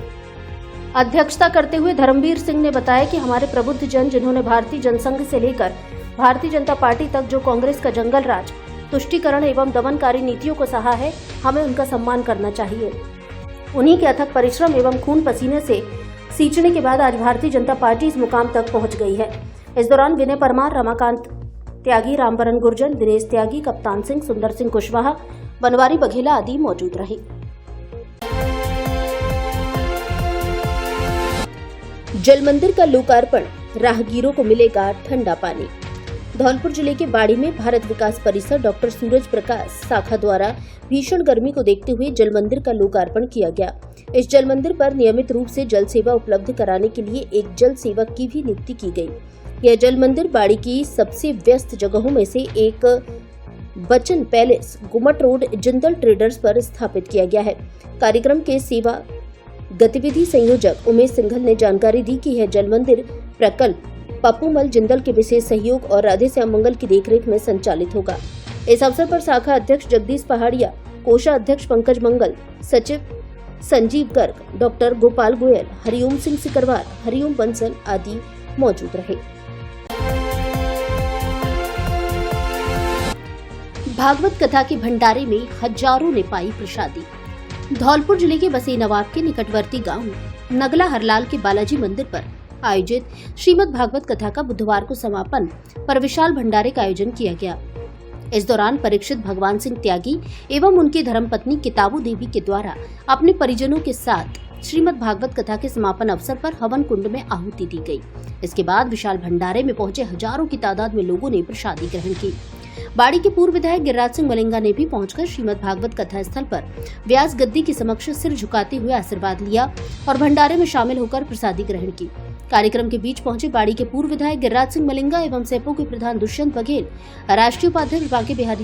अध्यक्षता करते हुए धर्मवीर सिंह ने बताया कि हमारे प्रबुद्ध जन, जिन्होंने भारतीय जनसंघ से लेकर भारतीय जनता पार्टी तक जो कांग्रेस का जंगल राज, तुष्टीकरण एवं दमनकारी नीतियों को सहा है, हमें उनका सम्मान करना चाहिए। उन्हीं के अथक परिश्रम एवं खून पसीने से सींचने के बाद आज भारतीय जनता पार्टी इस मुकाम तक पहुंच गई है। इस दौरान विनय परमार, रमाकांत त्यागी, रामबरन गुर्जर, दिनेश त्यागी, कप्तान सिंह, सुंदर सिंह कुशवाहा, बनवारी बघेला आदि मौजूद रहे। जल मंदिर का लोकार्पण, राहगीरों को मिलेगा ठंडा पानी। धौलपुर जिले के बाड़ी में भारत विकास परिसर डॉक्टर सूरज प्रकाश शाखा द्वारा भीषण गर्मी को देखते हुए जल मंदिर का लोकार्पण किया गया। इस जल मंदिर पर नियमित रूप से जल सेवा उपलब्ध कराने के लिए एक जल सेवक की भी नियुक्ति की गई। यह जल मंदिर बाड़ी की सबसे व्यस्त जगहों में से एक Bachchan palace, Gumat road, Jindal traders पर स्थापित किया गया है। कार्यक्रम के सेवा गतिविधि संयोजक उमेश सिंघल ने जानकारी दी कि यह जल मंदिर प्रकल्प पप्पूमल जिंदल के विशेष सहयोग और राधे श्याम मंगल की देखरेख में संचालित होगा। इस अवसर पर शाखा अध्यक्ष जगदीश पहाड़िया, कोषाध्यक्ष पंकज मंगल, सचिव संजीव गर्ग, डॉक्टर गोपाल गोयल, हरिओम सिंह सिकरवार, हरिओम बंसल आदि मौजूद रहे। भागवत कथा के भंडारे में हजारों ने पाई प्रसादी। धौलपुर जिले के बसईनव के निकटवर्ती गांव नगला हरलाल के बालाजी मंदिर पर आयोजित श्रीमद् भागवत कथा का बुधवार को समापन पर विशाल भंडारे का आयोजन किया गया। इस दौरान परीक्षित भगवान सिंह त्यागी एवं उनकी धर्मपत्नी किताबू देवी के द्वारा अपने परिजनों के साथ श्रीमद् भागवत कथा के समापन अवसर पर हवन कुंड में आहुति दी गई। इसके बाद विशाल भंडारे में पहुंचे हजारों की तादाद में लोगों ने प्रसादी ग्रहण की। बाड़ी के पूर्व विधायक गिरिराज सिंह मलिंगा ने भी पहुंचकर श्रीमद् भागवत कथा स्थल पर व्यास गद्दी के समक्ष सिर झुकाते हुए आशीर्वाद लिया और भंडारे में शामिल होकर प्रसादी ग्रहण की। कार्यक्रम के बीच पहुंचे बाड़ी के पूर्व विधायक गिरिराज सिंह मलिंगा एवं सेपो के प्रधान दुष्यंत बघेल, राष्ट्रीय उपाध्यक्ष बांके बिहारी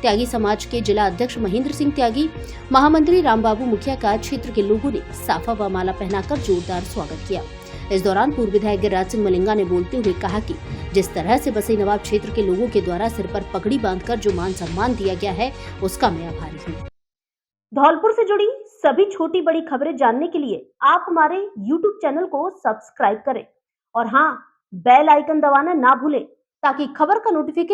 त्यागी समाज के जिला अध्यक्ष महेंद्र सिंह त्यागी, महामंत्री रामबाबू मुखिया का क्षेत्र के लोगों ने साफा व माला पहनाकर जोरदार स्वागत किया। इस दौरान पूर्व विधायक गिरिराज सिंह मलिंगा ने बोलते हुए कहा कि जिस तरह से बसईनव क्षेत्र के लोगों के द्वारा सिर पर पगड़ी बांधकर जो मान सम्मान दिया गया है, उसका मैं आभारी हूँ। धौलपुर से जुड़ी सभी छोटी बड़ी खबरें जानने के लिए आप हमारे YouTube चैनल को सब्सक्राइब करें और हाँ, बेल आइकन दबाना ना भूलें ताकि खबर का नोटिफिकेशन